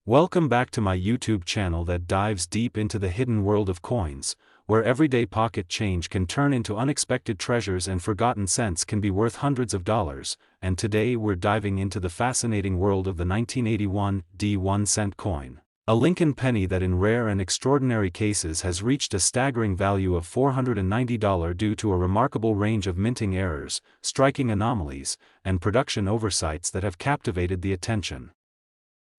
Welcome back to my YouTube channel that dives deep into the hidden world of coins, where everyday pocket change can turn into unexpected treasures and forgotten cents can be worth hundreds of dollars, and today we're diving into the fascinating world of the 1981 D1 cent coin. A Lincoln penny that in rare and extraordinary cases has reached a staggering value of $490 due to a remarkable range of minting errors, striking anomalies, and production oversights that have captivated the attention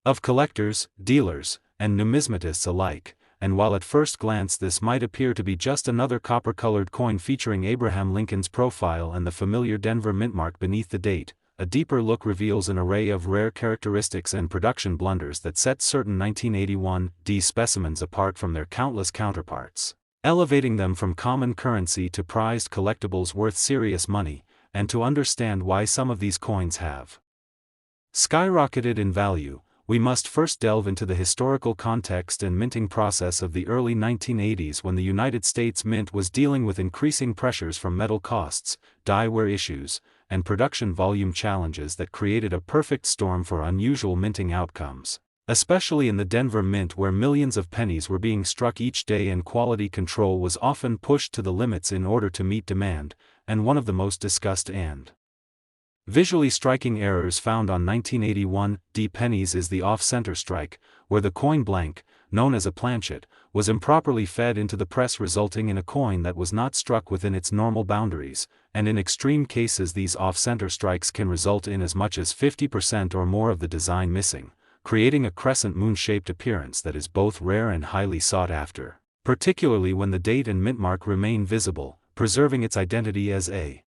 of collectors, dealers, and numismatists alike. And while at first glance this might appear to be just another copper-colored coin featuring Abraham Lincoln's profile and the familiar Denver mint mark beneath the date, a deeper look reveals an array of rare characteristics and production blunders that set certain 1981 D specimens apart from their countless counterparts, elevating them from common currency to prized collectibles worth serious money. And to understand why some of these coins have skyrocketed in value, we must first delve into the historical context and minting process of the early 1980s, when the United States Mint was dealing with increasing pressures from metal costs, die wear issues, and production volume challenges that created a perfect storm for unusual minting outcomes, especially in the Denver Mint, where millions of pennies were being struck each day and quality control was often pushed to the limits in order to meet demand. And one of the most discussed and visually striking errors found on 1981 D pennies is the off-center strike, where the coin blank, known as a planchet, was improperly fed into the press, resulting in a coin that was not struck within its normal boundaries, and in extreme cases these off-center strikes can result in as much as 50% or more of the design missing, creating a crescent moon-shaped appearance that is both rare and highly sought after, particularly when the date and mint mark remain visible, preserving its identity as a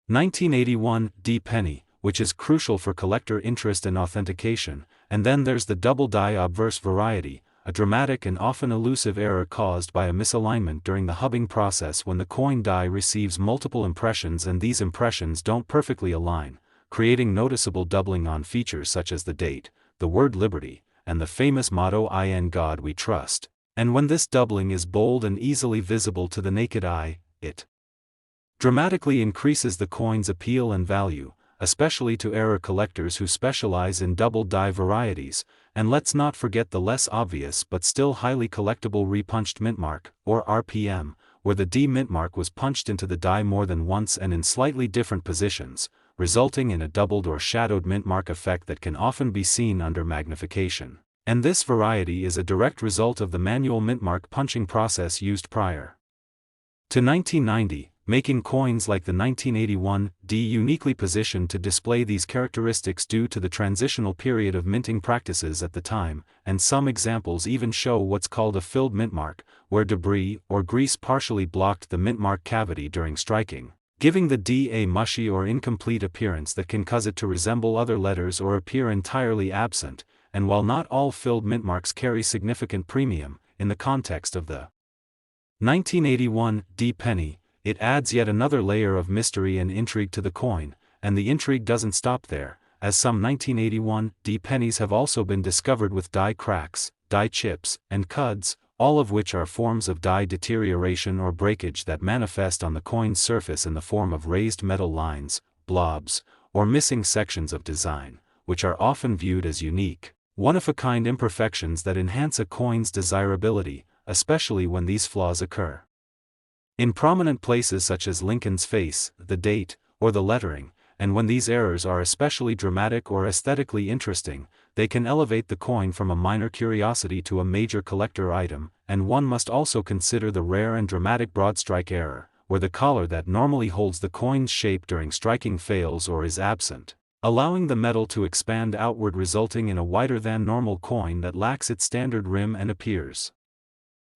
1981 D penny, which is crucial for collector interest and authentication. And then there's the double die obverse variety, a dramatic and often elusive error caused by a misalignment during the hubbing process when the coin die receives multiple impressions and these impressions don't perfectly align, creating noticeable doubling on features such as the date, the word liberty, and the famous motto "In God We Trust." And when this doubling is bold and easily visible to the naked eye, it dramatically increases the coin's appeal and value, especially to error collectors who specialize in double die varieties. And let's not forget the less obvious but still highly collectible repunched mint mark, or RPM, where the D mint mark was punched into the die more than once and in slightly different positions, resulting in a doubled or shadowed mint mark effect that can often be seen under magnification. And this variety is a direct result of the manual mint mark punching process used prior to 1990. Making coins like the 1981 D uniquely positioned to display these characteristics due to the transitional period of minting practices at the time. And some examples even show what's called a filled mint mark, where debris or grease partially blocked the mint mark cavity during striking, giving the D a mushy or incomplete appearance that can cause it to resemble other letters or appear entirely absent. And while not all filled mint marks carry significant premium, in the context of the 1981 D penny, it adds yet another layer of mystery and intrigue to the coin. And the intrigue doesn't stop there, as some 1981 D pennies have also been discovered with die cracks, die chips, and cuds, all of which are forms of die deterioration or breakage that manifest on the coin's surface in the form of raised metal lines, blobs, or missing sections of design, which are often viewed as unique, one-of-a-kind imperfections that enhance a coin's desirability, especially when these flaws occur in prominent places such as Lincoln's face, the date, or the lettering. And when these errors are especially dramatic or aesthetically interesting, they can elevate the coin from a minor curiosity to a major collector item. And one must also consider the rare and dramatic broadstrike error, where the collar that normally holds the coin's shape during striking fails or is absent, allowing the metal to expand outward, resulting in a wider than normal coin that lacks its standard rim and appears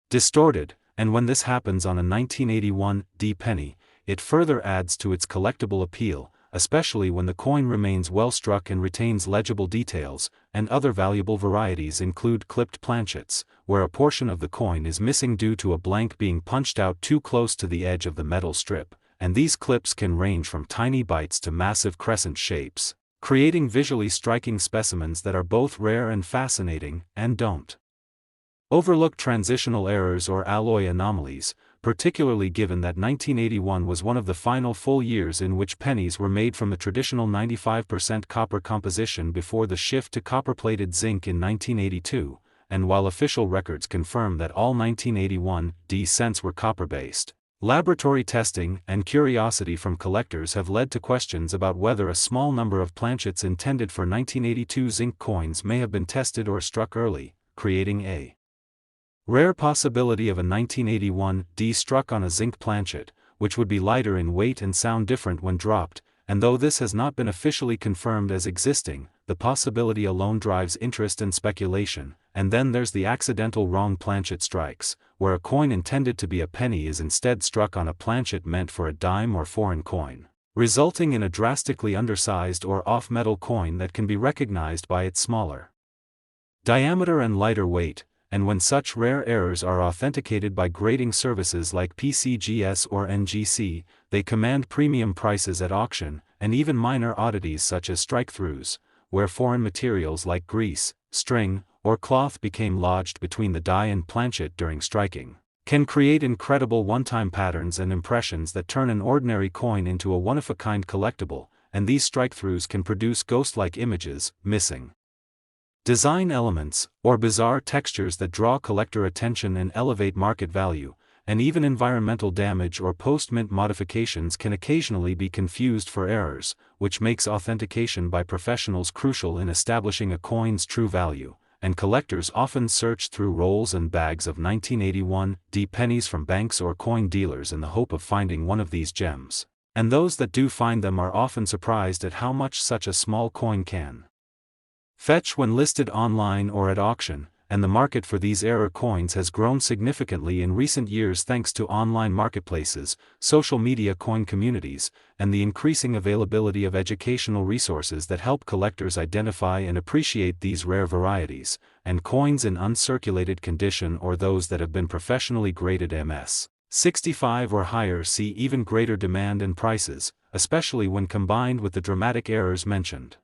distorted. And when this happens on a 1981 D penny, it further adds to its collectible appeal, especially when the coin remains well struck and retains legible details. And other valuable varieties include clipped planchets, where a portion of the coin is missing due to a blank being punched out too close to the edge of the metal strip, and these clips can range from tiny bites to massive crescent shapes, creating visually striking specimens that are both rare and fascinating. And don't overlook transitional errors or alloy anomalies, particularly given that 1981 was one of the final full years in which pennies were made from the traditional 95% copper composition before the shift to copper-plated zinc in 1982, and while official records confirm that all 1981 cents were copper-based. Laboratory testing and curiosity from collectors have led to questions about whether a small number of planchets intended for 1982 zinc coins may have been tested or struck early, creating a rare possibility of a 1981 struck on a zinc planchet, which would be lighter in weight and sound different when dropped, and though this has not been officially confirmed as existing, the possibility alone drives interest and speculation. And then there's the accidental wrong planchet strikes, where a coin intended to be a penny is instead struck on a planchet meant for a dime or foreign coin, resulting in a drastically undersized or off-metal coin that can be recognized by its smaller diameter and lighter weight. And when such rare errors are authenticated by grading services like PCGS or NGC, they command premium prices at auction, and even minor oddities such as strike-throughs, where foreign materials like grease, string, or cloth became lodged between the die and planchet during striking, can create incredible one-time patterns and impressions that turn an ordinary coin into a one-of-a-kind collectible, and these strike-throughs can produce ghost-like images, missing design elements, or bizarre textures that draw collector attention and elevate market value, and even environmental damage or post-mint modifications can occasionally be confused for errors, which makes authentication by professionals crucial in establishing a coin's true value, and collectors often search through rolls and bags of 1981 pennies from banks or coin dealers in the hope of finding one of these gems, and those that do find them are often surprised at how much such a small coin can fetch when listed online or at auction, and the market for these error coins has grown significantly in recent years thanks to online marketplaces, social media coin communities, and the increasing availability of educational resources that help collectors identify and appreciate these rare varieties, and coins in uncirculated condition or those that have been professionally graded MS 65 or higher see even greater demand and prices, especially when combined with the dramatic errors mentioned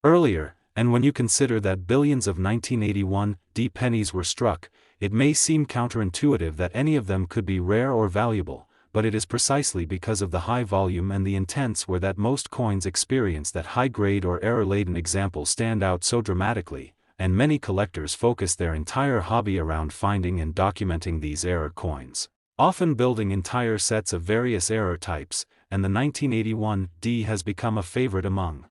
earlier. And when you consider that billions of 1981 pennies were struck, it may seem counterintuitive that any of them could be rare or valuable, but it is precisely because of the high volume and the intents where that most coins experience that high-grade or error-laden examples stand out so dramatically, and many collectors focus their entire hobby around finding and documenting these error coins, often building entire sets of various error types, and the 1981 has become a favorite among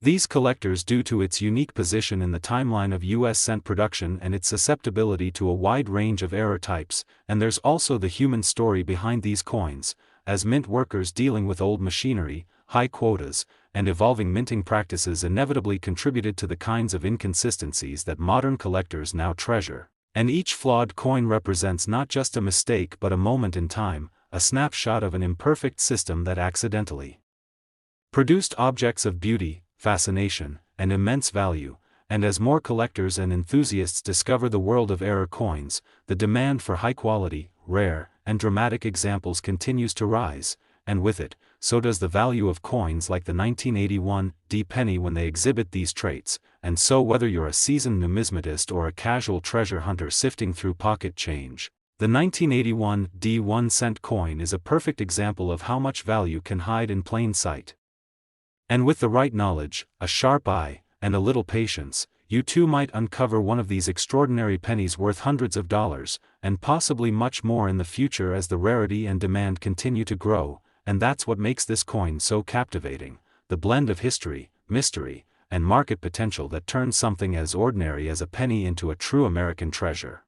these collectors due to its unique position in the timeline of U.S. cent production and its susceptibility to a wide range of error types, and there's also the human story behind these coins, as mint workers dealing with old machinery, high quotas, and evolving minting practices inevitably contributed to the kinds of inconsistencies that modern collectors now treasure, and each flawed coin represents not just a mistake but a moment in time, a snapshot of an imperfect system that accidentally produced objects of beauty, fascination, and immense value, and as more collectors and enthusiasts discover the world of error coins, the demand for high-quality, rare, and dramatic examples continues to rise, and with it, so does the value of coins like the 1981 penny when they exhibit these traits, and so whether you're a seasoned numismatist or a casual treasure hunter sifting through pocket change, the 1981 1-cent coin is a perfect example of how much value can hide in plain sight. And with the right knowledge, a sharp eye, and a little patience, you too might uncover one of these extraordinary pennies worth hundreds of dollars, and possibly much more in the future as the rarity and demand continue to grow, and that's what makes this coin so captivating, the blend of history, mystery, and market potential that turns something as ordinary as a penny into a true American treasure.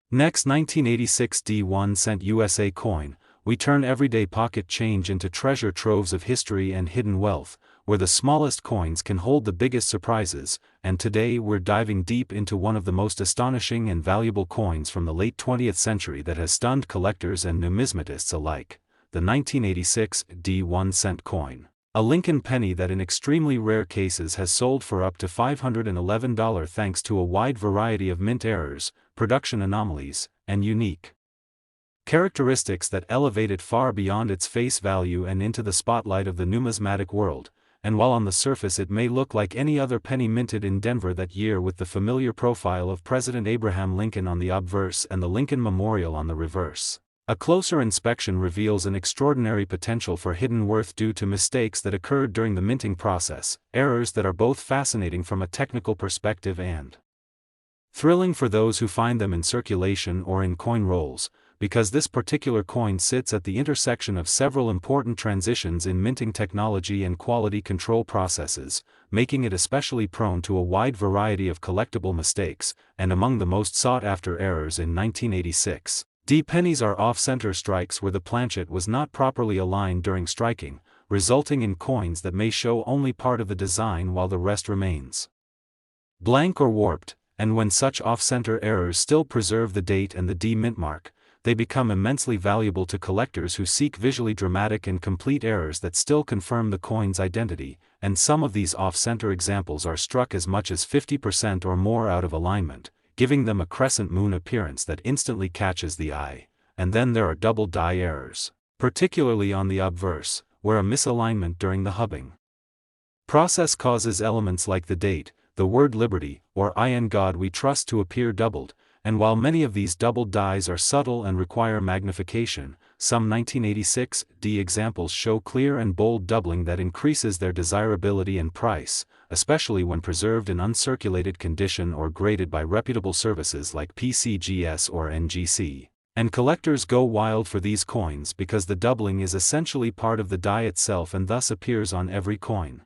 Next, 1986 1-cent USA coin. We turn everyday pocket change into treasure troves of history and hidden wealth, where the smallest coins can hold the biggest surprises, and today we're diving deep into one of the most astonishing and valuable coins from the late 20th century that has stunned collectors and numismatists alike, the 1986 1-cent coin. A Lincoln penny that in extremely rare cases has sold for up to $511 thanks to a wide variety of mint errors, production anomalies, and unique characteristics that elevate it far beyond its face value and into the spotlight of the numismatic world, and while on the surface it may look like any other penny minted in Denver that year with the familiar profile of President Abraham Lincoln on the obverse and the Lincoln Memorial on the reverse, a closer inspection reveals an extraordinary potential for hidden worth due to mistakes that occurred during the minting process, errors that are both fascinating from a technical perspective and thrilling for those who find them in circulation or in coin rolls, because this particular coin sits at the intersection of several important transitions in minting technology and quality control processes, making it especially prone to a wide variety of collectible mistakes, and among the most sought-after errors in 1986. pennies are off-center strikes where the planchet was not properly aligned during striking, resulting in coins that may show only part of the design while the rest remains blank or warped, and when such off-center errors still preserve the date and the D mint mark, they become immensely valuable to collectors who seek visually dramatic and complete errors that still confirm the coin's identity, and some of these off-center examples are struck as much as 50% or more out of alignment, giving them a crescent moon appearance that instantly catches the eye. And then there are double die errors, particularly on the obverse, where a misalignment during the hubbing process causes elements like the date, the word liberty, or in God we trust to appear doubled, and while many of these doubled dies are subtle and require magnification, some 1986 D examples show clear and bold doubling that increases their desirability and price, especially when preserved in uncirculated condition or graded by reputable services like PCGS or NGC. And collectors go wild for these coins because the doubling is essentially part of the die itself and thus appears on every coin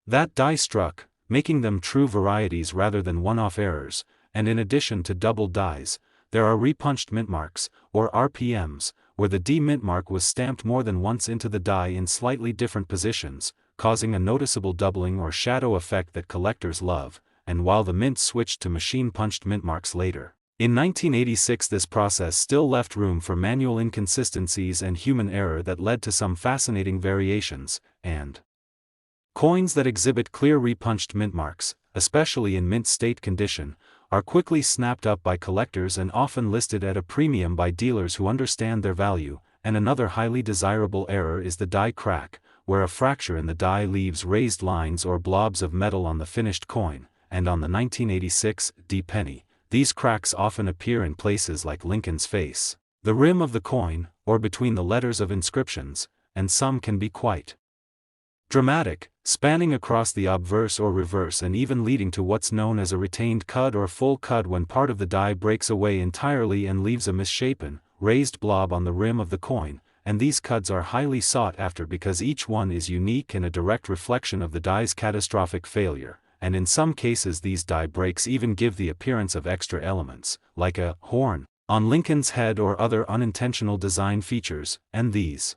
that die struck, making them true varieties rather than one-off errors. And in addition to double dies, there are repunched mint marks, or RPMs, where the D mint mark was stamped more than once into the die in slightly different positions, causing a noticeable doubling or shadow effect that collectors love, and while the mint switched to machine-punched mint marks later. In 1986 this process still left room for manual inconsistencies and human error that led to some fascinating variations, and coins that exhibit clear repunched mint marks, especially in mint state condition, are quickly snapped up by collectors and often listed at a premium by dealers who understand their value. And another highly desirable error is the die crack, where a fracture in the die leaves raised lines or blobs of metal on the finished coin, and on the 1986 D penny, these cracks often appear in places like Lincoln's face, the rim of the coin, or between the letters of inscriptions, and some can be quite dramatic, spanning across the obverse or reverse and even leading to what's known as a retained cud or full cud when part of the die breaks away entirely and leaves a misshapen, raised blob on the rim of the coin, and these cuds are highly sought after because each one is unique and a direct reflection of the die's catastrophic failure, and in some cases these die breaks even give the appearance of extra elements, like a horn on Lincoln's head or other unintentional design features, and these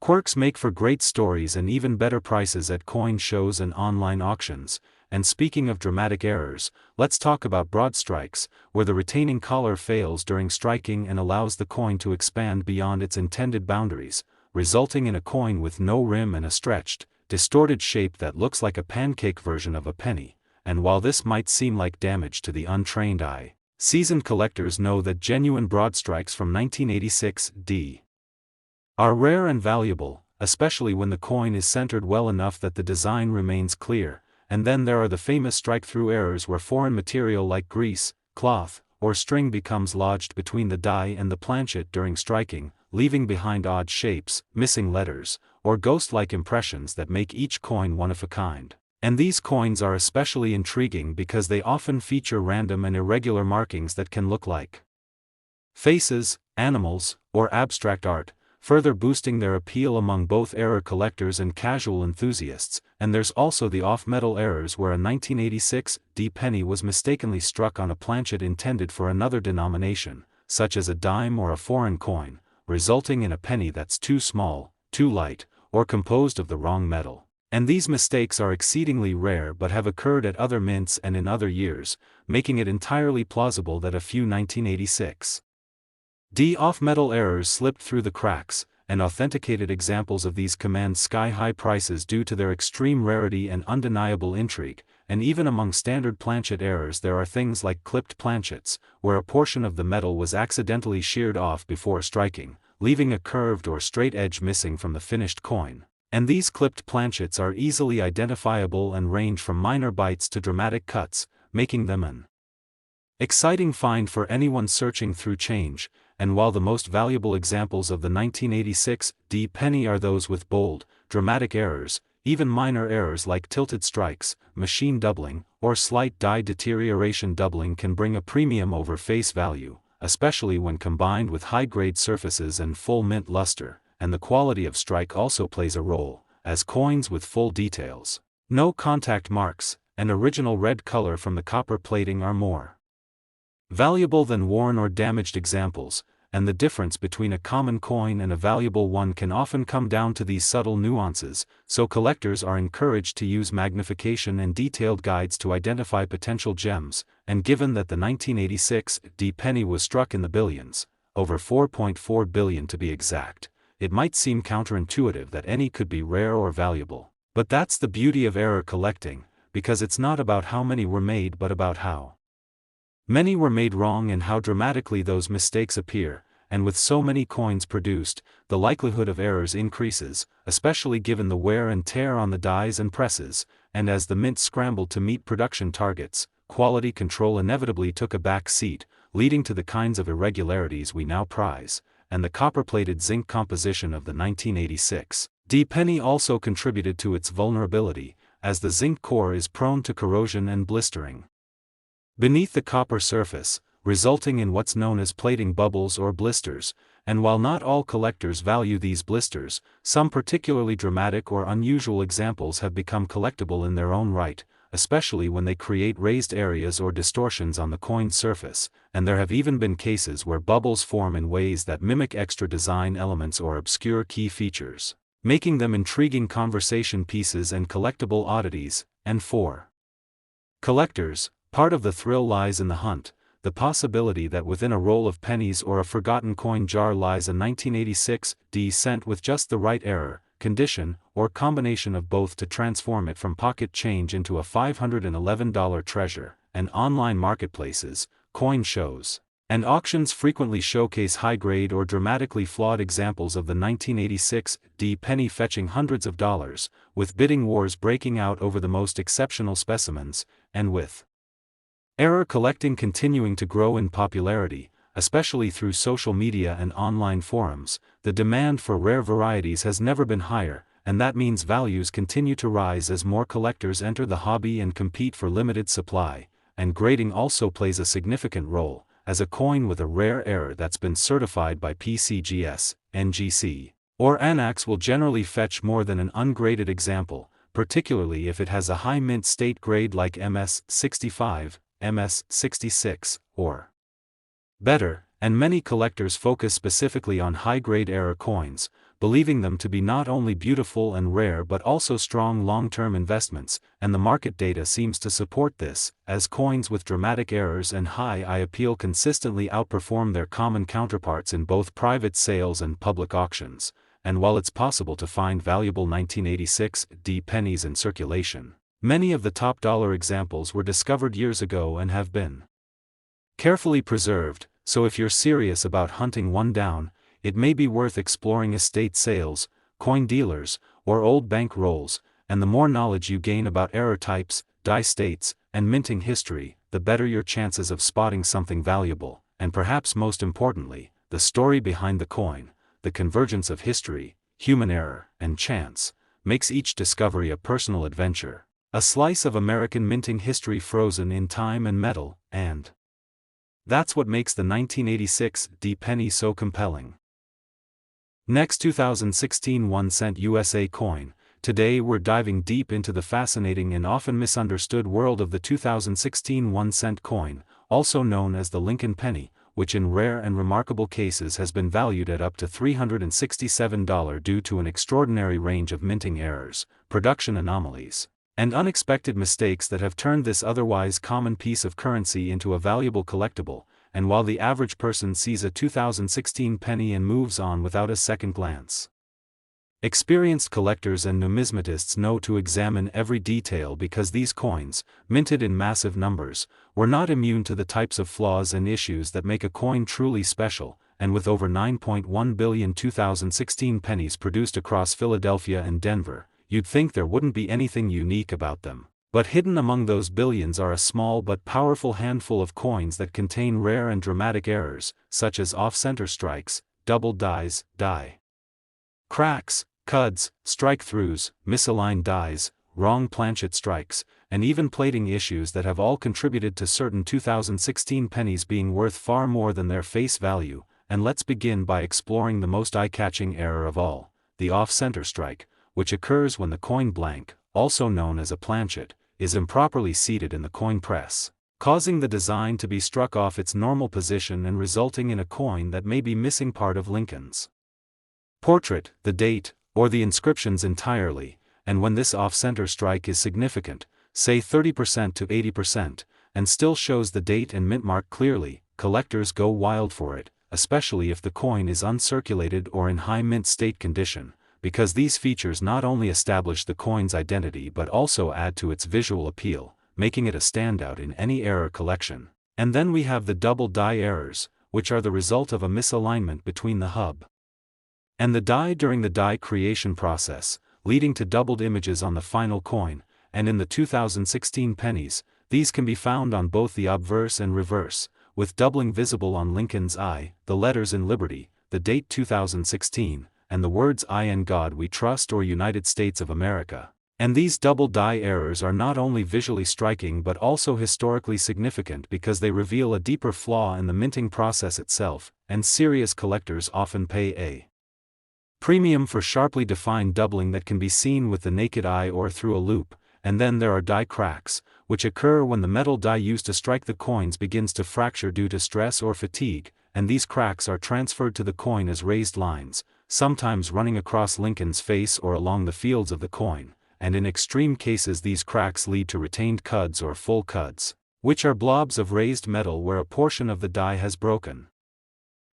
quirks make for great stories and even better prices at coin shows and online auctions. And speaking of dramatic errors, let's talk about broad strikes, where the retaining collar fails during striking and allows the coin to expand beyond its intended boundaries, resulting in a coin with no rim and a stretched, distorted shape that looks like a pancake version of a penny. And while this might seem like damage to the untrained eye, seasoned collectors know that genuine broad strikes from 1986 D are rare and valuable, especially when the coin is centered well enough that the design remains clear. And then there are the famous strike-through errors where foreign material like grease, cloth, or string becomes lodged between the die and the planchet during striking, leaving behind odd shapes, missing letters, or ghost-like impressions that make each coin one of a kind. And these coins are especially intriguing because they often feature random and irregular markings that can look like faces, animals, or abstract art, further boosting their appeal among both error collectors and casual enthusiasts. And there's also the off-metal errors where a 1986 D penny was mistakenly struck on a planchet intended for another denomination, such as a dime or a foreign coin, resulting in a penny that's too small, too light, or composed of the wrong metal. And these mistakes are exceedingly rare but have occurred at other mints and in other years, making it entirely plausible that a few 1986 D off-metal errors slipped through the cracks, and authenticated examples of these command sky-high prices due to their extreme rarity and undeniable intrigue. And even among standard planchet errors there are things like clipped planchets, where a portion of the metal was accidentally sheared off before striking, leaving a curved or straight edge missing from the finished coin. And these clipped planchets are easily identifiable and range from minor bites to dramatic cuts, making them an exciting find for anyone searching through change. And while the most valuable examples of the 1986 D penny are those with bold, dramatic errors, even minor errors like tilted strikes, machine doubling, or slight die deterioration doubling can bring a premium over face value, especially when combined with high-grade surfaces and full mint luster. And the quality of strike also plays a role, as coins with full details, no contact marks, and original red color from the copper plating are more valuable than worn or damaged examples, and the difference between a common coin and a valuable one can often come down to these subtle nuances, so collectors are encouraged to use magnification and detailed guides to identify potential gems. And given that the 1986 D penny was struck in the billions, over 4.4 billion to be exact, it might seem counterintuitive that any could be rare or valuable. But that's the beauty of error collecting, because it's not about how many were made but about how many were made wrong and how dramatically those mistakes appear. And with so many coins produced, the likelihood of errors increases, especially given the wear and tear on the dies and presses. And as the mint scrambled to meet production targets, quality control inevitably took a back seat, leading to the kinds of irregularities we now prize. And the copper-plated zinc composition of the 1986 D penny also contributed to its vulnerability, as the zinc core is prone to corrosion and blistering beneath the copper surface, resulting in what's known as plating bubbles or blisters. And while not all collectors value these blisters, some particularly dramatic or unusual examples have become collectible in their own right, especially when they create raised areas or distortions on the coin's surface. And there have even been cases where bubbles form in ways that mimic extra design elements or obscure key features, making them intriguing conversation pieces and collectible oddities. And for collectors, part of the thrill lies in the hunt, the possibility that within a roll of pennies or a forgotten coin jar lies a 1986 D cent with just the right error, condition, or combination of both to transform it from pocket change into a $511 treasure. And online marketplaces, coin shows, and auctions frequently showcase high-grade or dramatically flawed examples of the 1986 D penny fetching hundreds of dollars, with bidding wars breaking out over the most exceptional specimens. And with error collecting continuing to grow in popularity, especially through social media and online forums, the demand for rare varieties has never been higher, and that means values continue to rise as more collectors enter the hobby and compete for limited supply. And grading also plays a significant role, as a coin with a rare error that's been certified by PCGS, NGC, or ANAX will generally fetch more than an ungraded example, particularly if it has a high mint state grade like MS65, MS66, or better. And many collectors focus specifically on high-grade error coins, believing them to be not only beautiful and rare but also strong long-term investments. And the market data seems to support this, as coins with dramatic errors and high eye appeal consistently outperform their common counterparts in both private sales and public auctions. And while it's possible to find valuable 1986 D pennies in circulation, many of the top dollar examples were discovered years ago and have been carefully preserved. So if you're serious about hunting one down, it may be worth exploring estate sales, coin dealers, or old bank rolls. And the more knowledge you gain about error types, die states, and minting history, the better your chances of spotting something valuable. And perhaps most importantly, the story behind the coin, the convergence of history, human error, and chance, makes each discovery a personal adventure. A slice of American minting history frozen in time and metal. And that's what makes the 1986 D penny so compelling. Next, 2016 1 cent USA coin. Today we're diving deep into the fascinating and often misunderstood world of the 2016 1 cent coin, also known as the Lincoln penny, which in rare and remarkable cases has been valued at up to $367 due to an extraordinary range of minting errors, production anomalies, and unexpected mistakes that have turned this otherwise common piece of currency into a valuable collectible. And while the average person sees a 2016 penny and moves on without a second glance, experienced collectors and numismatists know to examine every detail, because these coins, minted in massive numbers, were not immune to the types of flaws and issues that make a coin truly special. and with over 9.1 billion 2016 pennies produced across Philadelphia and Denver, you'd think there wouldn't be anything unique about them. But hidden among those billions are a small but powerful handful of coins that contain rare and dramatic errors, such as off-center strikes, doubled dies, die cracks, cuds, strike-throughs, misaligned dies, wrong planchet strikes, and even plating issues that have all contributed to certain 2016 pennies being worth far more than their face value. And let's begin by exploring the most eye-catching error of all, the off-center strike, which occurs when the coin blank, also known as a planchet, is improperly seated in the coin press, causing the design to be struck off its normal position and resulting in a coin that may be missing part of Lincoln's portrait, the date, or the inscriptions entirely. And when this off-center strike is significant, say 30% to 80%, and still shows the date and mint mark clearly, collectors go wild for it, especially if the coin is uncirculated or in high mint state condition, because these features not only establish the coin's identity but also add to its visual appeal, making it a standout in any error collection. And then we have the double die errors, which are the result of a misalignment between the hub and the die during the die creation process, leading to doubled images on the final coin. And in the 2016 pennies, these can be found on both the obverse and reverse, with doubling visible on Lincoln's I, the letters in Liberty, the date 2016, and the words I in God We Trust or United States of America. And these double die errors are not only visually striking but also historically significant because they reveal a deeper flaw in the minting process itself, and serious collectors often pay a premium for sharply defined doubling that can be seen with the naked eye or through a loupe. And then there are die cracks, which occur when the metal die used to strike the coins begins to fracture due to stress or fatigue, and these cracks are transferred to the coin as raised lines, sometimes running across Lincoln's face or along the fields of the coin, and in extreme cases these cracks lead to retained cuds or full cuds, which are blobs of raised metal where a portion of the die has broken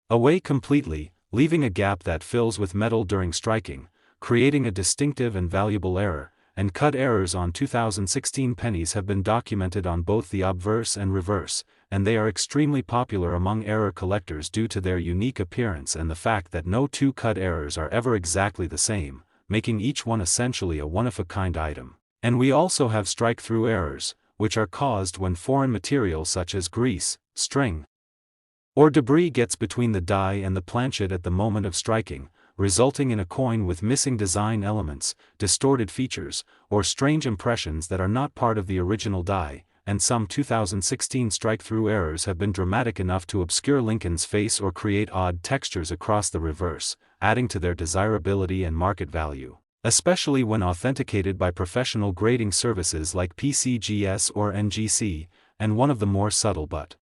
away completely, leaving a gap that fills with metal during striking, creating a distinctive and valuable error. And cut errors on 2016 pennies have been documented on both the obverse and reverse, and they are extremely popular among error collectors due to their unique appearance and the fact that no two cut errors are ever exactly the same, making each one essentially a one-of-a-kind item. And we also have strike-through errors, which are caused when foreign material such as grease, string, or debris gets between the die and the planchet at the moment of striking, resulting in a coin with missing design elements, distorted features, or strange impressions that are not part of the original die. And some 2016 strike-through errors have been dramatic enough to obscure Lincoln's face or create odd textures across the reverse, adding to their desirability and market value, especially when authenticated by professional grading services like PCGS or NGC. And one of the more subtle but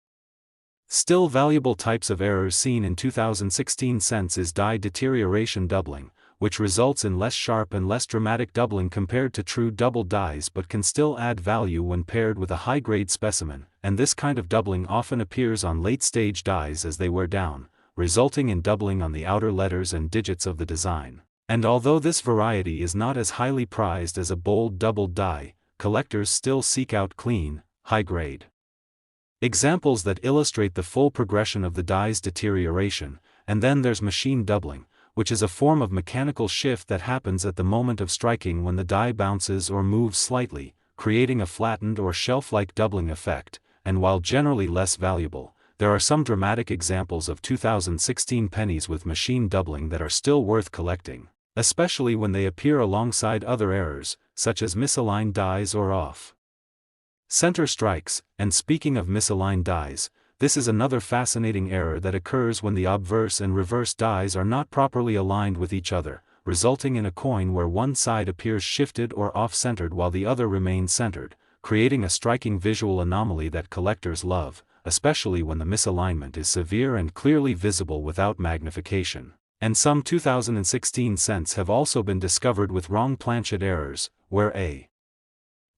still valuable types of errors seen in 2016 cents is die deterioration doubling, which results in less sharp and less dramatic doubling compared to true double dies but can still add value when paired with a high-grade specimen. And this kind of doubling often appears on late-stage dies as they wear down, resulting in doubling on the outer letters and digits of the design. And although this variety is not as highly prized as a bold doubled die, collectors still seek out clean, high-grade examples that illustrate the full progression of the die's deterioration. And then there's machine doubling, which is a form of mechanical shift that happens at the moment of striking when the die bounces or moves slightly, creating a flattened or shelf-like doubling effect. And while generally less valuable, there are some dramatic examples of 2016 pennies with machine doubling that are still worth collecting, especially when they appear alongside other errors, such as misaligned dies or off center strikes. And speaking of misaligned dies, this is another fascinating error that occurs when the obverse and reverse dies are not properly aligned with each other, resulting in a coin where one side appears shifted or off-centered while the other remains centered, creating a striking visual anomaly that collectors love, especially when the misalignment is severe and clearly visible without magnification. And some 2016 cents have also been discovered with wrong planchet errors, where a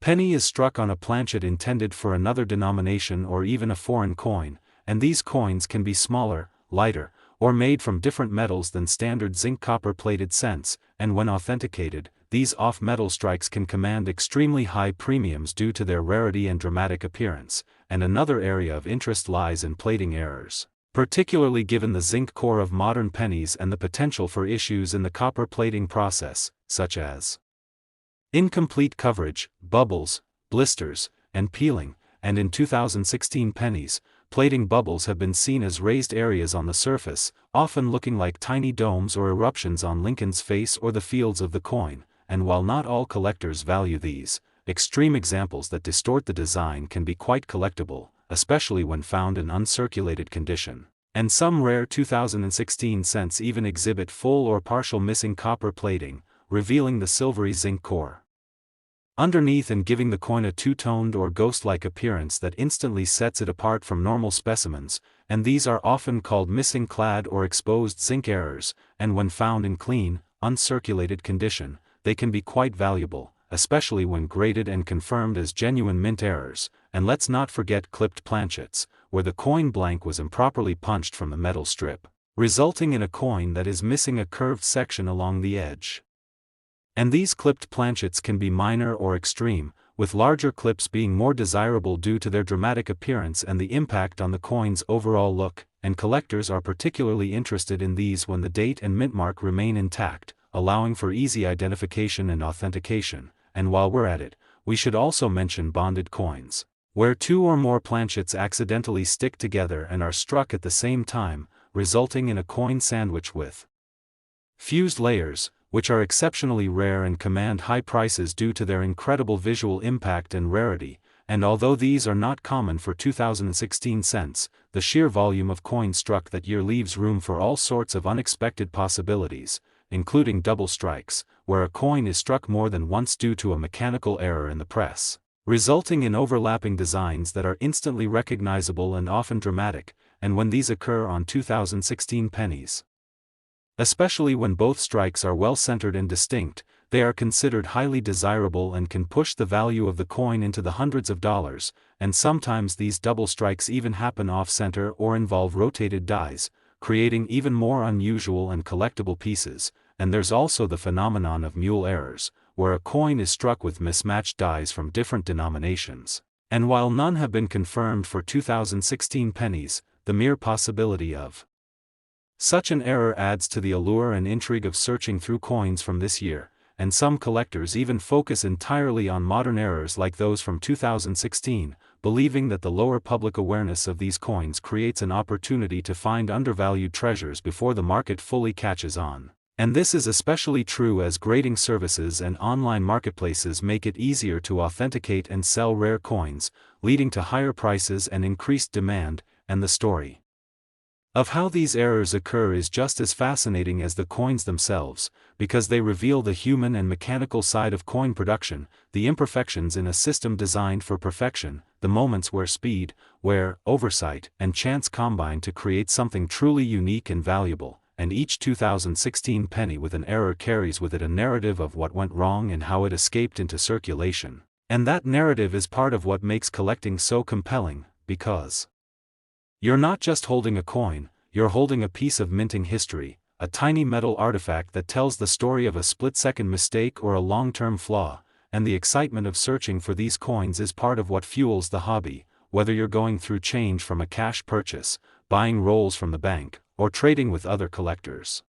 penny is struck on a planchet intended for another denomination or even a foreign coin, and these coins can be smaller, lighter, or made from different metals than standard zinc-copper plated cents. And when authenticated, these off-metal strikes can command extremely high premiums due to their rarity and dramatic appearance. And another area of interest lies in plating errors. particularly given the zinc core of modern pennies and the potential for issues in the copper plating process, such as incomplete coverage, bubbles, blisters, and peeling. And in 2016 pennies, plating bubbles have been seen as raised areas on the surface, often looking like tiny domes or eruptions on Lincoln's face or the fields of the coin. And while not all collectors value these, extreme examples that distort the design can be quite collectible, especially when found in uncirculated condition. And some rare 2016 cents even exhibit full or partial missing copper plating, revealing the silvery zinc core underneath and giving the coin a two-toned or ghost-like appearance that instantly sets it apart from normal specimens. And these are often called missing clad or exposed zinc errors, and when found in clean, uncirculated condition, they can be quite valuable, especially when graded and confirmed as genuine mint errors. And let's not forget clipped planchets, where the coin blank was improperly punched from the metal strip, resulting in a coin that is missing a curved section along the edge. And these clipped planchets can be minor or extreme, with larger clips being more desirable due to their dramatic appearance and the impact on the coin's overall look, and collectors are particularly interested in these when the date and mint mark remain intact, allowing for easy identification and authentication. And while we're at it, we should also mention bonded coins, where two or more planchets accidentally stick together and are struck at the same time, resulting in a coin sandwich with fused layers, which are exceptionally rare and command high prices due to their incredible visual impact and rarity. And although these are not common for 2016 cents, the sheer volume of coins struck that year leaves room for all sorts of unexpected possibilities, including double strikes, where a coin is struck more than once due to a mechanical error in the press, resulting in overlapping designs that are instantly recognizable and often dramatic. And when these occur on 2016 pennies, especially when both strikes are well centered and distinct, they are considered highly desirable and can push the value of the coin into the hundreds of dollars. And sometimes these double strikes even happen off-center or involve rotated dies, creating even more unusual and collectible pieces. And there's also the phenomenon of mule errors, where a coin is struck with mismatched dies from different denominations. And while none have been confirmed for 2016 pennies, the mere possibility of such an error adds to the allure and intrigue of searching through coins from this year. And some collectors even focus entirely on modern errors like those from 2016, believing that the lower public awareness of these coins creates an opportunity to find undervalued treasures before the market fully catches on. And this is especially true as grading services and online marketplaces make it easier to authenticate and sell rare coins, leading to higher prices and increased demand. And the story of how these errors occur is just as fascinating as the coins themselves, because they reveal the human and mechanical side of coin production, the imperfections in a system designed for perfection, the moments where speed, oversight, and chance combine to create something truly unique and valuable. And each 2016 penny with an error carries with it a narrative of what went wrong and how it escaped into circulation. And that narrative is part of what makes collecting so compelling, because you're not just holding a coin, you're holding a piece of minting history, a tiny metal artifact that tells the story of a split-second mistake or a long-term flaw. And the excitement of searching for these coins is part of what fuels the hobby, whether you're going through change from a cash purchase, buying rolls from the bank, or trading with other collectors.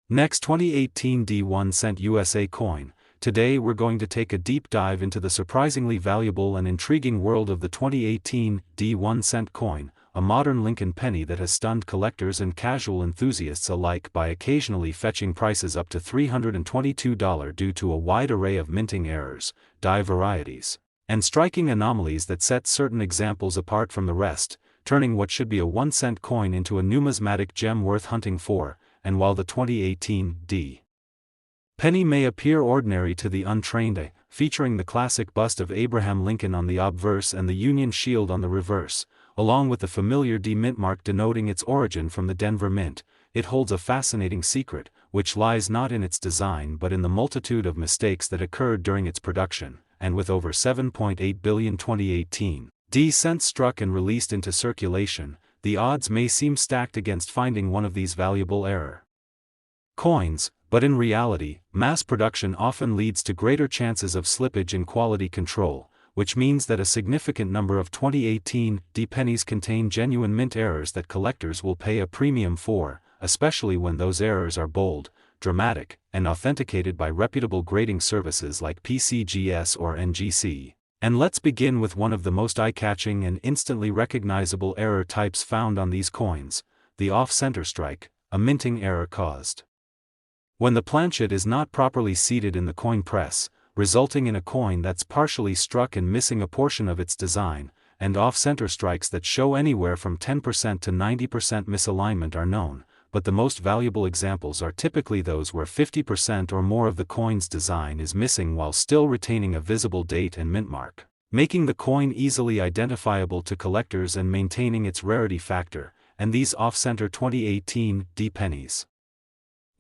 Next, 2018 D1 cent USA coin. Today we're going to take a deep dive into the surprisingly valuable and intriguing world of the 2018 D1 cent coin, a modern Lincoln penny that has stunned collectors and casual enthusiasts alike by occasionally fetching prices up to $322 due to a wide array of minting errors, die varieties, and striking anomalies that set certain examples apart from the rest, turning what should be a 1-cent coin into a numismatic gem worth hunting for. And while the 2018 D penny may appear ordinary to the untrained eye, featuring the classic bust of Abraham Lincoln on the obverse and the Union Shield on the reverse, along with the familiar D mint mark denoting its origin from the Denver Mint, it holds a fascinating secret, which lies not in its design but in the multitude of mistakes that occurred during its production. And with over 7.8 billion 2018 D cents struck and released into circulation, the odds may seem stacked against finding one of these valuable error coins. But in reality, mass production often leads to greater chances of slippage in quality control, which means that a significant number of 2018 D pennies contain genuine mint errors that collectors will pay a premium for, especially when those errors are bold, dramatic, and authenticated by reputable grading services like PCGS or NGC. And let's begin with one of the most eye-catching and instantly recognizable error types found on these coins, the off-center strike, a minting error caused when the planchet is not properly seated in the coin press, resulting in a coin that's partially struck and missing a portion of its design, and off-center strikes that show anywhere from 10% to 90% misalignment are known, but the most valuable examples are typically those where 50% or more of the coin's design is missing while still retaining a visible date and mint mark, making the coin easily identifiable to collectors and maintaining its rarity factor, and these off-center 2018 D pennies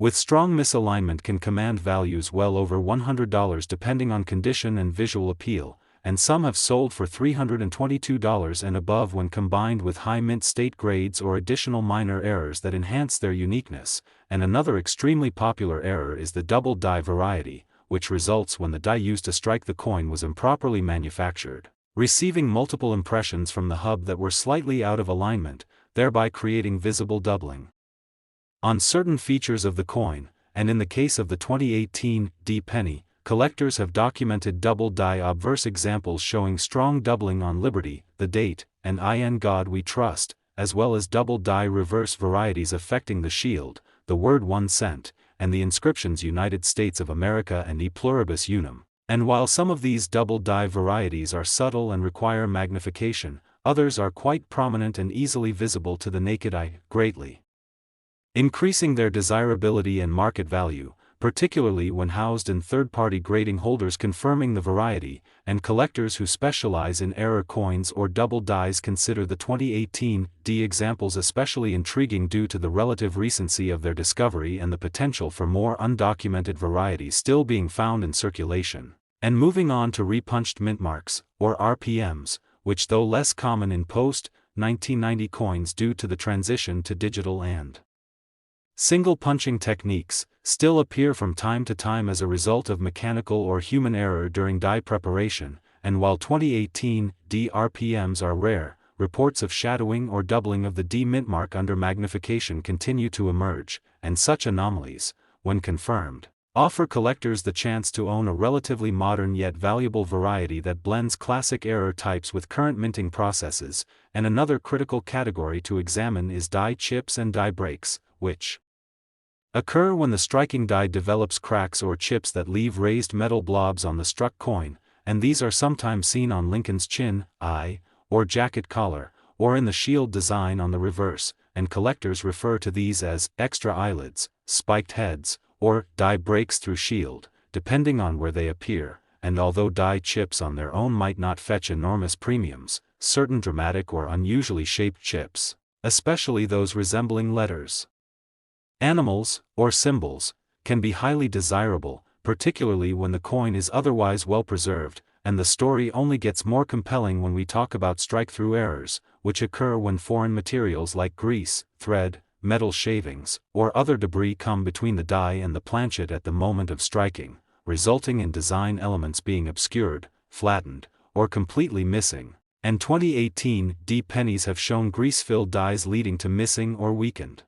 with strong misalignment can command values well over $100 depending on condition and visual appeal, and some have sold for $322 and above when combined with high mint state grades or additional minor errors that enhance their uniqueness. And another extremely popular error is the double die variety, which results when the die used to strike the coin was improperly manufactured, receiving multiple impressions from the hub that were slightly out of alignment, thereby creating visible doubling on certain features of the coin. And in the case of the 2018 D penny, collectors have documented double die obverse examples showing strong doubling on Liberty, the date, and In God We Trust, as well as double die reverse varieties affecting the shield, the word 1 cent, and the inscriptions United States of America and E pluribus unum. And while some of these double die varieties are subtle and require magnification, others are quite prominent and easily visible to the naked eye, greatly increasing their desirability and market value, particularly when housed in third-party grading holders confirming the variety, and collectors who specialize in error coins or double dies consider the 2018 D examples especially intriguing due to the relative recency of their discovery and the potential for more undocumented varieties still being found in circulation. And moving on to repunched mint marks, or RPMs, which though less common in post-1990 coins due to the transition to digital and single punching techniques, still appear from time to time as a result of mechanical or human error during die preparation, and while 2018 D RPMs are rare, reports of shadowing or doubling of the D mint mark under magnification continue to emerge, and such anomalies, when confirmed, offer collectors the chance to own a relatively modern yet valuable variety that blends classic error types with current minting processes. And another critical category to examine is die chips and die breaks, which occur when the striking die develops cracks or chips that leave raised metal blobs on the struck coin, and these are sometimes seen on Lincoln's chin, eye, or jacket collar, or in the shield design on the reverse, and collectors refer to these as extra eyelids, spiked heads, or die breaks through shield, depending on where they appear. And although die chips on their own might not fetch enormous premiums, certain dramatic or unusually shaped chips, especially those resembling letters, animals, or symbols, can be highly desirable, particularly when the coin is otherwise well preserved, and the story only gets more compelling when we talk about strike-through errors, which occur when foreign materials like grease, thread, metal shavings, or other debris come between the die and the planchet at the moment of striking, resulting in design elements being obscured, flattened, or completely missing. And 2018 D pennies have shown grease-filled dies leading to missing or weakened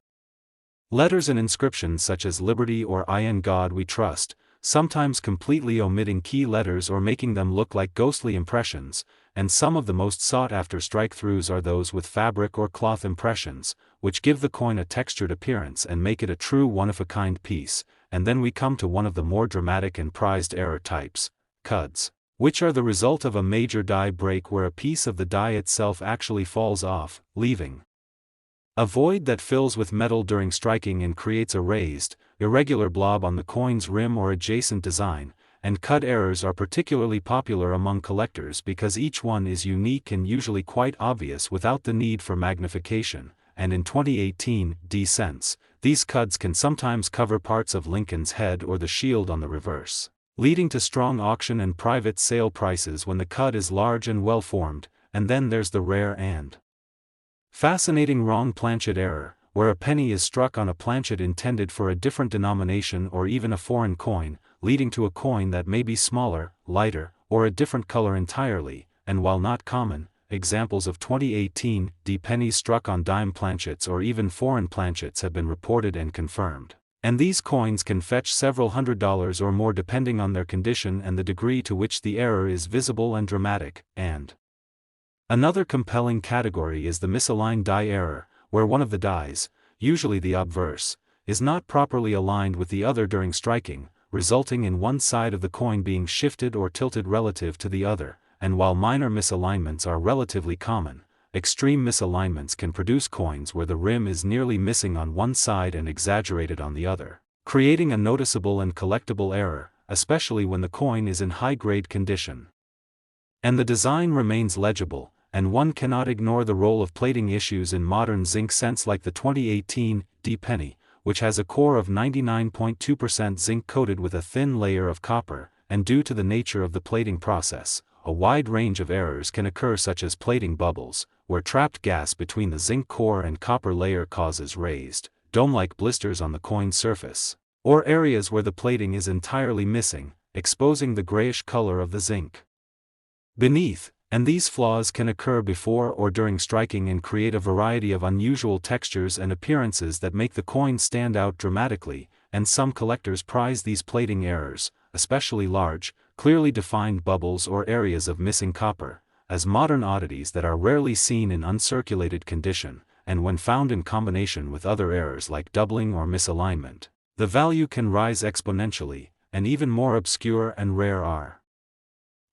letters and inscriptions such as Liberty or In God We Trust, sometimes completely omitting key letters or making them look like ghostly impressions. And some of the most sought-after strike-throughs are those with fabric or cloth impressions, which give the coin a textured appearance and make it a true one-of-a-kind piece. And then we come to one of the more dramatic and prized error types, cuds, which are the result of a major die break where a piece of the die itself actually falls off, leaving a void that fills with metal during striking and creates a raised, irregular blob on the coin's rim or adjacent design. And cud errors are particularly popular among collectors because each one is unique and usually quite obvious without the need for magnification. And in 2018 D cents, these cuds can sometimes cover parts of Lincoln's head or the shield on the reverse, leading to strong auction and private sale prices when the cud is large and well formed. And then there's the rare and fascinating wrong planchet error, where a penny is struck on a planchet intended for a different denomination or even a foreign coin, leading to a coin that may be smaller, lighter, or a different color entirely, and while not common, examples of 2018 D pennies struck on dime planchets or even foreign planchets have been reported and confirmed. And these coins can fetch several $100s or more depending on their condition and the degree to which the error is visible and dramatic. And another compelling category is the misaligned die error, where one of the dies, usually the obverse, is not properly aligned with the other during striking, resulting in one side of the coin being shifted or tilted relative to the other. And while minor misalignments are relatively common, extreme misalignments can produce coins where the rim is nearly missing on one side and exaggerated on the other, creating a noticeable and collectible error, especially when the coin is in high-grade condition. And the design remains legible, and one cannot ignore the role of plating issues in modern zinc cents like the 2018 D penny, which has a core of 99.2% zinc coated with a thin layer of copper, and due to the nature of the plating process, a wide range of errors can occur, such as plating bubbles, where trapped gas between the zinc core and copper layer causes raised, dome-like blisters on the coin surface, or areas where the plating is entirely missing, exposing the grayish color of the zinc beneath. And these flaws can occur before or during striking and create a variety of unusual textures and appearances that make the coin stand out dramatically, and some collectors prize these plating errors, especially large, clearly defined bubbles or areas of missing copper, as modern oddities that are rarely seen in uncirculated condition, and when found in combination with other errors like doubling or misalignment, the value can rise exponentially, and even more obscure and rare are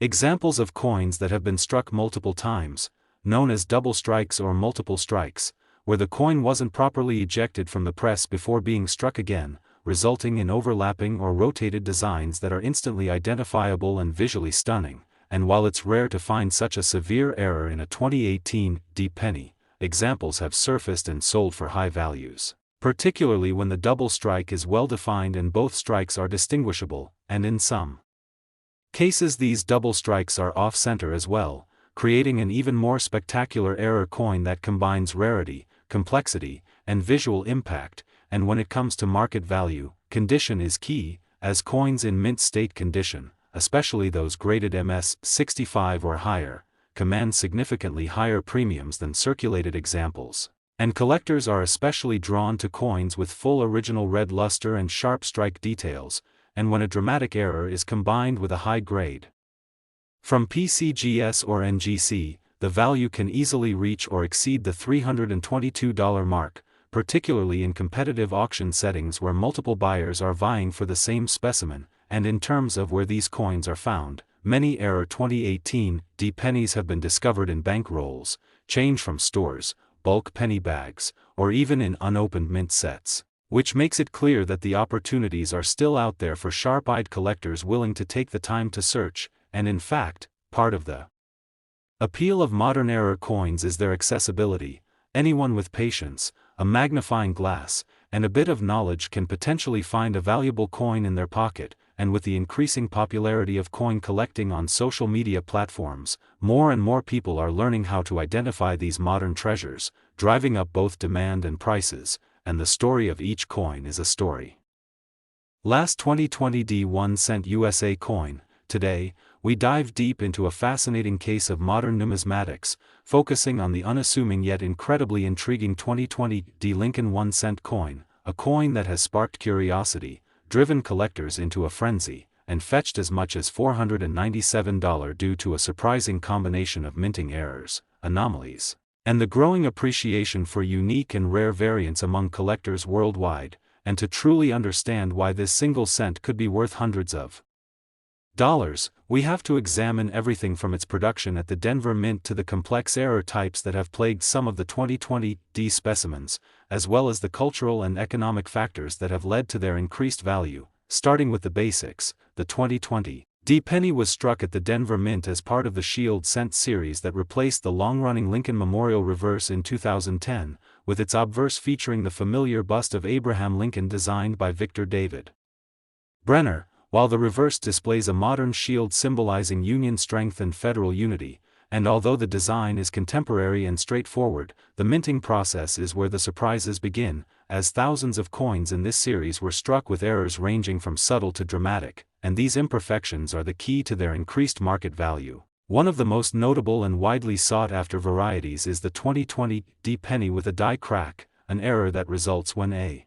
examples of coins that have been struck multiple times, known as double strikes or multiple strikes, where the coin wasn't properly ejected from the press before being struck again, resulting in overlapping or rotated designs that are instantly identifiable and visually stunning. And while it's rare to find such a severe error in a 2018 D penny, examples have surfaced and sold for high values, particularly when the double strike is well defined and both strikes are distinguishable, and in some cases these double strikes are off-center as well, creating an even more spectacular error coin that combines rarity, complexity, and visual impact. And when it comes to market value, condition is key, as coins in mint state condition, especially those graded MS-65 or higher, command significantly higher premiums than circulated examples. And collectors are especially drawn to coins with full original red luster and sharp strike details, and when a dramatic error is combined with a high grade from PCGS or NGC, the value can easily reach or exceed the $322 mark, particularly in competitive auction settings where multiple buyers are vying for the same specimen. And in terms of where these coins are found, many error 2018 D pennies have been discovered in bank rolls, change from stores, bulk penny bags, or even in unopened mint sets, which makes it clear that the opportunities are still out there for sharp-eyed collectors willing to take the time to search. And in fact, part of the appeal of modern error coins is their accessibility. Anyone with patience, a magnifying glass, and a bit of knowledge can potentially find a valuable coin in their pocket. And with the increasing popularity of coin collecting on social media platforms, more and more people are learning how to identify these modern treasures, driving up both demand and prices. And the story of each coin is a story. Last 2020 D 1 cent USA coin. Today, we dive deep into a fascinating case of modern numismatics, focusing on the unassuming yet incredibly intriguing 2020 D Lincoln 1 cent coin, a coin that has sparked curiosity, driven collectors into a frenzy, and fetched as much as $497 due to a surprising combination of minting errors, anomalies, and the growing appreciation for unique and rare variants among collectors worldwide. And to truly understand why this single cent could be worth hundreds of dollars, we have to examine everything from its production at the Denver Mint to the complex error types that have plagued some of the 2020 D specimens, as well as the cultural and economic factors that have led to their increased value. Starting with the basics, the 2020 D penny was struck at the Denver Mint as part of the Shield cent series that replaced the long-running Lincoln Memorial reverse in 2010, with its obverse featuring the familiar bust of Abraham Lincoln designed by Victor David Brenner, while the reverse displays a modern shield symbolizing Union strength and federal unity. And although the design is contemporary and straightforward, the minting process is where the surprises begin, as thousands of coins in this series were struck with errors ranging from subtle to dramatic, and these imperfections are the key to their increased market value. One of the most notable and widely sought-after varieties is the 2020 D penny with a die crack, an error that results when a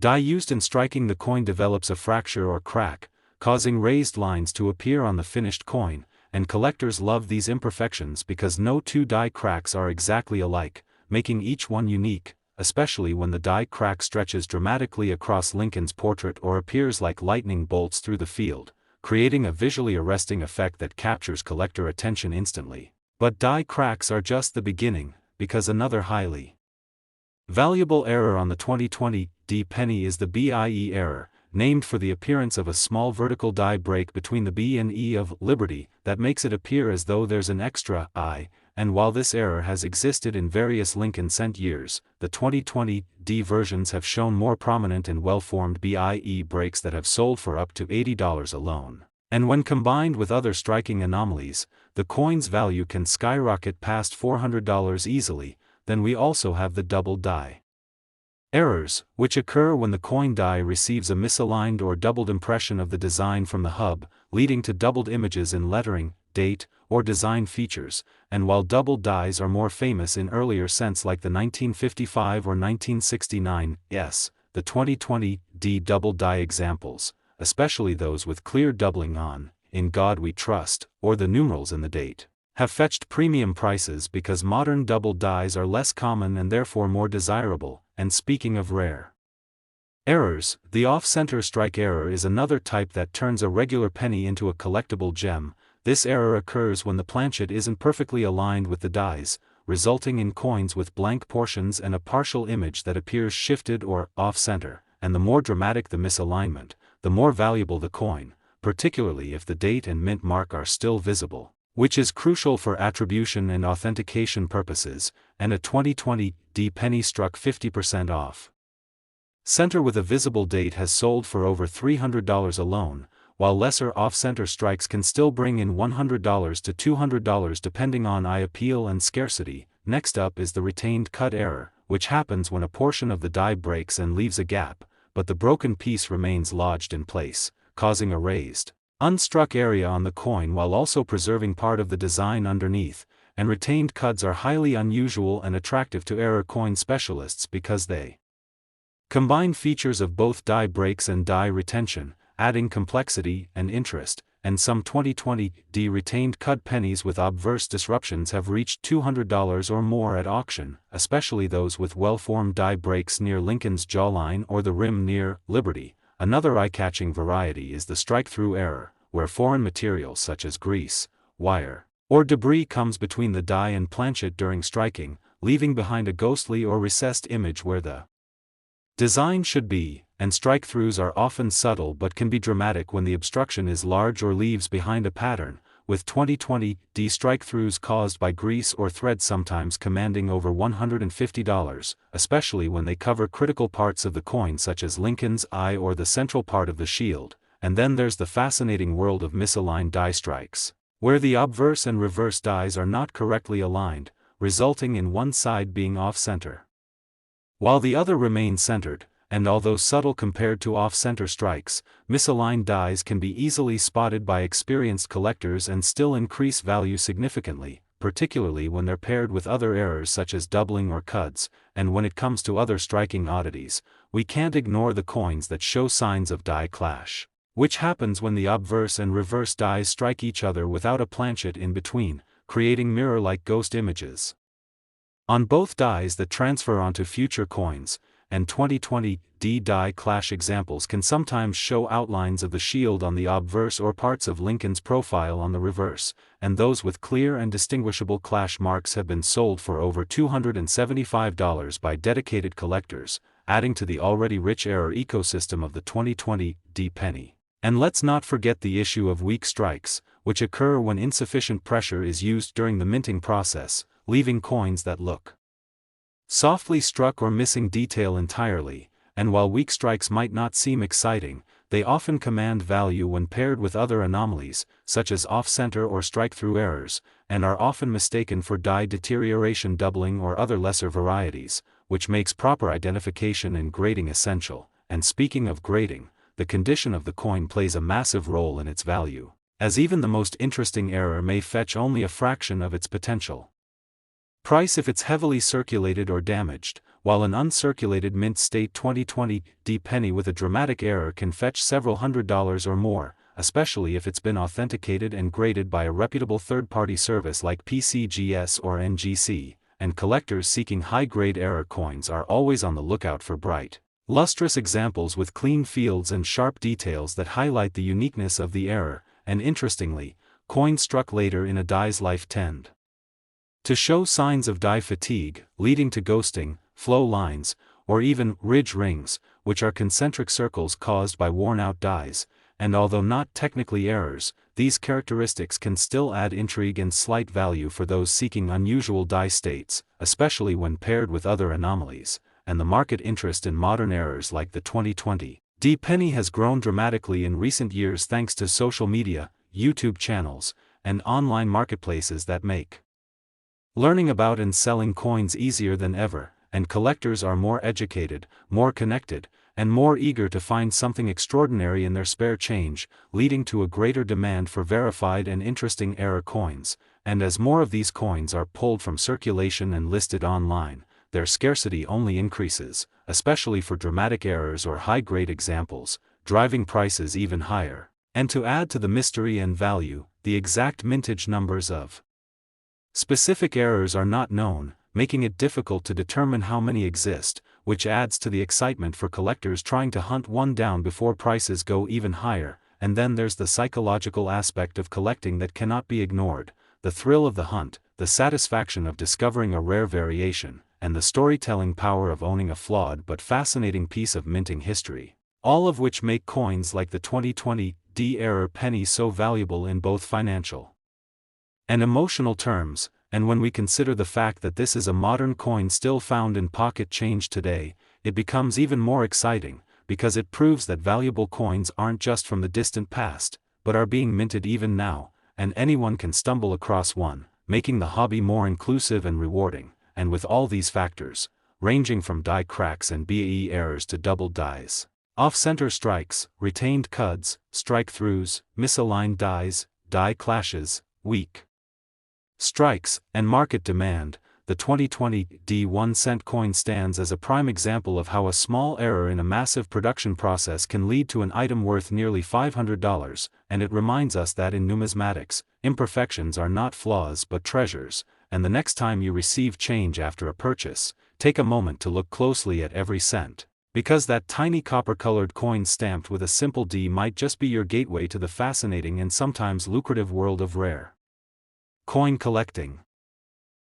die used in striking the coin develops a fracture or crack, causing raised lines to appear on the finished coin, and collectors love these imperfections because no two die cracks are exactly alike, making each one unique, especially when the die crack stretches dramatically across Lincoln's portrait or appears like lightning bolts through the field, creating a visually arresting effect that captures collector attention instantly. But die cracks are just the beginning, because another highly valuable error on the 2020 D penny is the BIE error, named for the appearance of a small vertical die break between the B and E of Liberty that makes it appear as though there's an extra I, and while this error has existed in various Lincoln cent years, the 2020 D versions have shown more prominent and well-formed BIE breaks that have sold for up to $80 alone. And when combined with other striking anomalies, the coin's value can skyrocket past $400 easily. Then we also have the double die errors, which occur when the coin die receives a misaligned or doubled impression of the design from the hub, leading to doubled images in lettering, date, or design features, and while double dies are more famous in earlier cents like the 1955 or 1969 S, the 2020 D double die examples, especially those with clear doubling on, "In God We Trust," or the numerals in the date, have fetched premium prices because modern double dies are less common and therefore more desirable. And speaking of rare errors, the off-center strike error is another type that turns a regular penny into a collectible gem. This error occurs when the planchet isn't perfectly aligned with the dies, resulting in coins with blank portions and a partial image that appears shifted or off-center, and the more dramatic the misalignment, the more valuable the coin, particularly if the date and mint mark are still visible, which is crucial for attribution and authentication purposes, and a 2020 D penny struck 50% off center with a visible date has sold for over $300 alone, while lesser off-center strikes can still bring in $100 to $200 depending on eye appeal and scarcity. Next up is the retained cut error, which happens when a portion of the die breaks and leaves a gap, but the broken piece remains lodged in place, causing a raised, unstruck area on the coin while also preserving part of the design underneath, and retained cuts are highly unusual and attractive to error coin specialists because they combine features of both die breaks and die retention, adding complexity and interest, and some 2020 D retained cut pennies with obverse disruptions have reached $200 or more at auction, especially those with well-formed die breaks near Lincoln's jawline or the rim near Liberty. Another eye-catching variety is the strike-through error, where foreign material such as grease, wire, or debris comes between the die and planchet during striking, leaving behind a ghostly or recessed image where the design should be, and strike-throughs are often subtle but can be dramatic when the obstruction is large or leaves behind a pattern, with 2020 D strike-throughs caused by grease or thread sometimes commanding over $150, especially when they cover critical parts of the coin such as Lincoln's eye or the central part of the shield. And then there's the fascinating world of misaligned die strikes, where the obverse and reverse dies are not correctly aligned, resulting in one side being off-center, while the other remains centered. And although subtle compared to off-center strikes, misaligned dies can be easily spotted by experienced collectors and still increase value significantly, particularly when they're paired with other errors such as doubling or cuts. And when it comes to other striking oddities, we can't ignore the coins that show signs of die clash, which happens when the obverse and reverse dies strike each other without a planchet in between, creating mirror-like ghost images on both dies that transfer onto future coins. And 2020 D die clash examples can sometimes show outlines of the shield on the obverse or parts of Lincoln's profile on the reverse, and those with clear and distinguishable clash marks have been sold for over $275 by dedicated collectors, adding to the already rich error ecosystem of the 2020 D penny. And let's not forget the issue of weak strikes, which occur when insufficient pressure is used during the minting process, leaving coins that look softly struck or missing detail entirely. And while weak strikes might not seem exciting, they often command value when paired with other anomalies, such as off-center or strike-through errors, and are often mistaken for die deterioration, doubling, or other lesser varieties. which makes proper identification and grading essential. And speaking of grading, the condition of the coin plays a massive role in its value, as even the most interesting error may fetch only a fraction of its potential price if it's heavily circulated or damaged, while an uncirculated mint state 2020 penny with a dramatic error can fetch several $100s or more, especially if it's been authenticated and graded by a reputable third-party service like PCGS or NGC, and collectors seeking high-grade error coins are always on the lookout for bright, lustrous examples with clean fields and sharp details that highlight the uniqueness of the error, and interestingly, coins struck later in a die's life tend to show signs of die fatigue, leading to ghosting, flow lines, or even ridge rings, which are concentric circles caused by worn-out dies, and although not technically errors, these characteristics can still add intrigue and slight value for those seeking unusual die states, especially when paired with other anomalies, and the market interest in modern errors like the 2020 penny has grown dramatically in recent years thanks to social media, YouTube channels, and online marketplaces that make learning about and selling coins easier than ever, and collectors are more educated, more connected, and more eager to find something extraordinary in their spare change, leading to a greater demand for verified and interesting error coins, and as more of these coins are pulled from circulation and listed online, their scarcity only increases, especially for dramatic errors or high-grade examples, driving prices even higher. And to add to the mystery and value, the exact mintage numbers of specific errors are not known, making it difficult to determine how many exist, which adds to the excitement for collectors trying to hunt one down before prices go even higher. And then there's the psychological aspect of collecting that cannot be ignored, the thrill of the hunt, the satisfaction of discovering a rare variation, and the storytelling power of owning a flawed but fascinating piece of minting history, all of which make coins like the 2020 error penny so valuable in both financial and emotional terms. And when we consider the fact that this is a modern coin still found in pocket change today, it becomes even more exciting, because it proves that valuable coins aren't just from the distant past, but are being minted even now, and anyone can stumble across one, making the hobby more inclusive and rewarding. And with all these factors, ranging from die cracks and BAE errors to doubled dies, off-center strikes, retained cuds, strike-throughs, misaligned dies, die clashes, weak strikes, and market demand, the 2020 1-cent coin stands as a prime example of how a small error in a massive production process can lead to an item worth nearly $500, and it reminds us that in numismatics, imperfections are not flaws but treasures, and the next time you receive change after a purchase, take a moment to look closely at every cent, because that tiny copper-colored coin stamped with a simple D might just be your gateway to the fascinating and sometimes lucrative world of rare coin collecting.